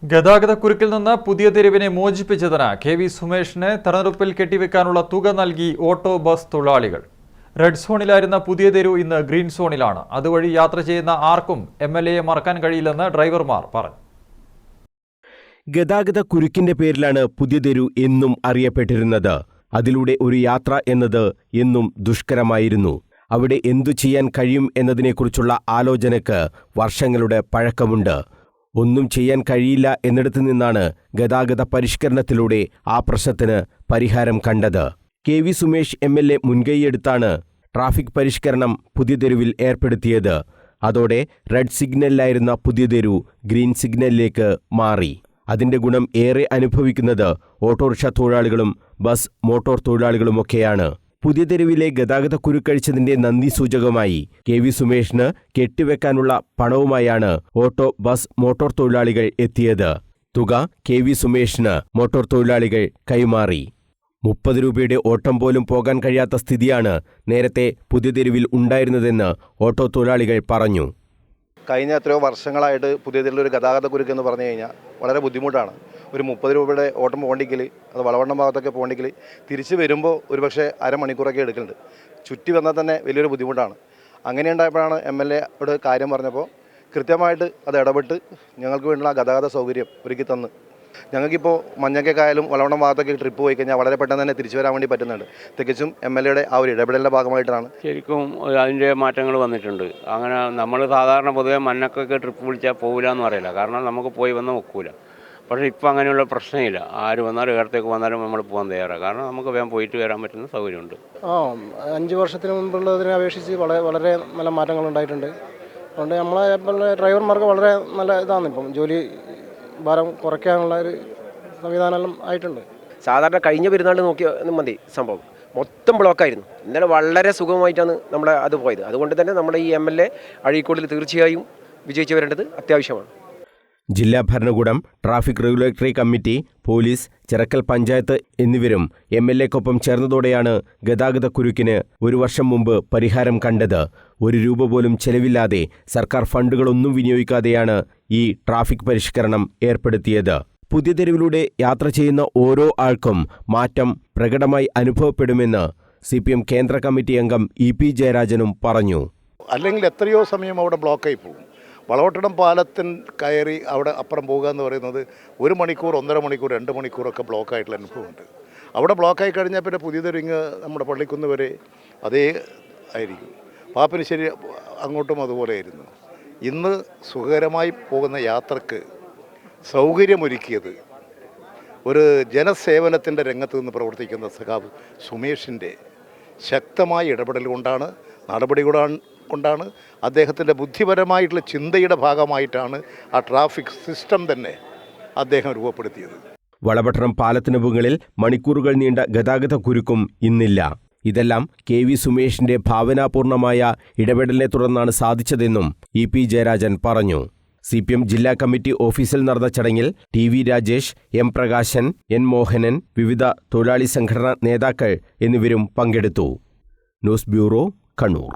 ഗതാഗതക്കുരുക്കിൽ നിന്ന് പുതിയ തെരുവിനെ മോചിപ്പിച്ചതിന് കെ.വി. സുമേഷിന് തെരഞ്ഞെടുപ്പിൽ കെട്ടിവെക്കാനുള്ള തുക നൽകി ഓട്ടോ ബസ് തൊഴിലാളികൾ. റെഡ് സോണിലായിരുന്ന പുതിയ തെരു ഇന്ന് ഗ്രീൻ സോണിലാണ്. അതുവഴി യാത്ര ചെയ്യുന്ന ആർക്കും എം.എൽ.എയെ മറക്കാൻ കഴിയില്ലെന്ന് ഡ്രൈവർമാർ പറഞ്ഞു. ഗതാഗതക്കുരുക്കിന്റെ പേരിലാണ് പുതിയ തെരു എന്നും അറിയപ്പെട്ടിരുന്നത്. അതിലൂടെ ഒരു യാത്ര എന്നത് എന്നും ദുഷ്കരമായിരുന്നു. അവിടെ എന്തു ചെയ്യാൻ കഴിയും എന്നതിനെക്കുറിച്ചുള്ള ആലോചനയ്ക്ക് വർഷങ്ങളുടെ പഴക്കമുണ്ട്. ഒന്നും ചെയ്യാൻ കഴിയില്ല എന്നിടത്തു നിന്നാണ് ഗതാഗത പരിഷ്കരണത്തിലൂടെ ആ പ്രശ്നത്തിന് പരിഹാരം കണ്ടത്. കെ.വി. സുമേഷ് എം.എൽ.എ മുൻകൈയെടുത്താണ് ട്രാഫിക് പരിഷ്കരണം പുതിയ തെരുവിൽ ഏർപ്പെടുത്തിയത്. അതോടെ റെഡ് സിഗ്നലിലായിരുന്ന പുതിയ തെരു ഗ്രീൻ സിഗ്നലിലേക്ക് മാറി. അതിന്റെ ഗുണം ഏറെ അനുഭവിക്കുന്നത് ഓട്ടോറിക്ഷ തൊഴിലാളികളും ബസ് മോട്ടോർ തൊഴിലാളികളുമൊക്കെയാണ്. പുതിയ തെരുവിലെ ഗതാഗതക്കുരുക്കഴിച്ചതിന്റെ നന്ദി സൂചകമായി കെ.വി. സുമേഷിന് കെട്ടിവെക്കാനുള്ള പണവുമായാണ് ഓട്ടോ ബസ് മോട്ടോർ തൊഴിലാളികൾ എത്തിയത്. തുക കെ.വി. സുമേഷിന് മോട്ടോർ തൊഴിലാളികൾ കൈമാറി. 30 രൂപയുടെ ഓട്ടം പോലും പോകാൻ കഴിയാത്ത സ്ഥിതിയാണ് നേരത്തെ പുതിയ തെരുവിൽ ഉണ്ടായിരുന്നതെന്ന് ഓട്ടോ തൊഴിലാളികൾ പറഞ്ഞു. കഴിഞ്ഞ എത്രയോ വർഷങ്ങളായിട്ട് പുതിയ തെരുവിലൊരു ഗതാഗതക്കുരുക്ക് എന്ന് പറഞ്ഞു കഴിഞ്ഞാൽ വളരെ ബുദ്ധിമുട്ടാണ്. ഒരു 30 രൂപയുടെ ഓട്ടം പോകണമെങ്കിൽ, അത് വളവണ്ണം ഭാഗത്തൊക്കെ പോകണമെങ്കിൽ തിരിച്ച് വരുമ്പോൾ ഒരുപക്ഷെ അരമണിക്കൂറൊക്കെ എടുക്കുന്നുണ്ട്. ചുറ്റി വന്നാൽ തന്നെ വലിയൊരു ബുദ്ധിമുട്ടാണ്. അങ്ങനെ ഉണ്ടായപ്പോഴാണ് എം.എൽ.എയോട് കാര്യം പറഞ്ഞപ്പോൾ കൃത്യമായിട്ട് അത് ഇടപെട്ട് ഞങ്ങൾക്ക് വേണ്ടിയുള്ള ഗതാഗത സൗകര്യം ഒരുക്കി തന്ന് ഞങ്ങൾക്കിപ്പോൾ മഞ്ഞക്കൊക്കെയായാലും വളവണ്ണം ഭാഗത്തൊക്കെ ട്രിപ്പ് പോയി കഴിഞ്ഞാൽ വളരെ പെട്ടെന്ന് തന്നെ തിരിച്ചു വരാൻ വേണ്ടി പറ്റുന്നുണ്ട്. തികച്ചും എം.എൽ.എയുടെ ആ ഒരു ഇടപെടലിൻ്റെ ഭാഗമായിട്ടാണ്. ശരിക്കും അതിൻ്റെ മാറ്റങ്ങൾ വന്നിട്ടുണ്ട്. അങ്ങനെ നമ്മൾ സാധാരണ പൊതുവെ മഞ്ഞക്കൊക്കെ ട്രിപ്പ് വിളിച്ചാൽ പോകില്ല എന്ന് പറയില്ല, കാരണം നമുക്ക് പോയി വന്നാൽ ഒക്കൂല. പക്ഷേ ഇപ്പോൾ അങ്ങനെയുള്ള പ്രശ്നമില്ല. ആര് വന്നാലും ഇടത്തേക്ക് വന്നാലും നമ്മൾ പോകാൻ തയ്യാറാണ്, കാരണം നമുക്ക് വേഗം പോയിട്ട് വരാൻ പറ്റുന്ന സൗകര്യമുണ്ട്. 5 വർഷത്തിന് മുമ്പുള്ളതിനെ അപേക്ഷിച്ച് വളരെ നല്ല മാറ്റങ്ങൾ ഉണ്ടായിട്ടുണ്ട്. അതുകൊണ്ട് നമ്മളെ ഡ്രൈവർമാർക്ക് വളരെ നല്ല ഇതാണ്. ഇപ്പം ജോലി ഭാരം കുറയ്ക്കാനുള്ള ഒരു സംവിധാനം ആയിട്ടുണ്ട്. സാധാരണ കഴിഞ്ഞ പെരുന്നാൾ നോക്കിയാൽ മതി, സംഭവം മൊത്തം ബ്ലോക്കായിരുന്നു. ഇന്നലെ വളരെ സുഖമായിട്ടാണ് നമ്മുടെ അത് പോയത്. അതുകൊണ്ട് തന്നെ നമ്മുടെ ഈ എം.എൽ.എ അഴീക്കോടിൽ തീർച്ചയായും വിജയിച്ചു വരേണ്ടത് അത്യാവശ്യമാണ്. ജില്ലാ ഭരണകൂടം, traffic regulatory committee, police, Chirakkal panchayat എന്നിവരും എം.എൽ.എക്കൊപ്പം ചേർന്നതോടെയാണ് ഗതാഗതക്കുരുക്കിന് 1 വർഷം മുമ്പ് പരിഹാരം കണ്ടത്. 1 രൂപ പോലും ചെലവില്ലാതെ സർക്കാർ ഫണ്ടുകളൊന്നും വിനിയോഗിക്കാതെയാണ് ഈ ട്രാഫിക് പരിഷ്കരണം ഏർപ്പെടുത്തിയത്. പുതിയ തെരുവിലൂടെ യാത്ര ചെയ്യുന്ന ഓരോ ആൾക്കും മാറ്റം പ്രകടമായി അനുഭവപ്പെടുമെന്ന് CPM കേന്ദ്ര കമ്മിറ്റി അംഗം E.P. ജയരാജനും പറഞ്ഞു. അല്ലെങ്കിൽ എത്രയോ സമയം അവിടെ ബ്ലോക്കായി പോകും. വളവട്ടണം പാലത്തിൽ കയറി അവിടെ അപ്പുറം പോകുക എന്ന് പറയുന്നത് 1 മണിക്കൂർ, 1.5 മണിക്കൂർ, 2 മണിക്കൂറൊക്കെ ബ്ലോക്കായിട്ടുള്ള അനുഭവമുണ്ട്. അവിടെ ബ്ലോക്കായി കഴിഞ്ഞാൽ പിന്നെ പുതിയ തെരുവ് നമ്മുടെ പള്ളിക്കുന്ന് വരെ അതേ ആയിരിക്കും. പാപ്പിനിശ്ശേരി അങ്ങോട്ടും അതുപോലെ ആയിരുന്നു. ഇന്ന് സുഖകരമായി പോകുന്ന യാത്രക്ക് സൗകര്യമൊരുക്കിയത് ഒരു ജനസേവനത്തിൻ്റെ രംഗത്ത് നിന്ന് പ്രവർത്തിക്കുന്ന സഖാവ് സുമേഷിൻ്റെ ശക്തമായ ഇടപെടൽ കൊണ്ടാണ്, നടപടി കൊണ്ടാണ്, അദ്ദേഹത്തിൻ്റെ ബുദ്ധിപരമായിട്ടുള്ള ചിന്തയുടെ ഭാഗമായിട്ടാണ് ആ ട്രാഫിക് സിസ്റ്റം തന്നെ അദ്ദേഹം രൂപപ്പെടുത്തിയത്. വളപട്ടണം പാലത്തിന് മുകളിൽ മണിക്കൂറുകൾ നീണ്ട ഗതാഗതക്കുരുക്കും ഇന്നില്ല. ഇതെല്ലാം കെ.വി. സുമേഷിന്റെ ഭാവനാപൂർണമായ ഇടപെടലിനെ തുടർന്നാണ് സാധിച്ചതെന്നും E.P. ജയരാജൻ പറഞ്ഞു. CPM ജില്ലാ കമ്മിറ്റി ഓഫീസിൽ നടന്ന ചടങ്ങിൽ T.V. Rajesh, M. Prakashan, N. Mohanan, വിവിധ തൊഴിലാളി സംഘടനാ നേതാക്കൾ എന്നിവരും പങ്കെടുത്തു. News bureau, Kannur.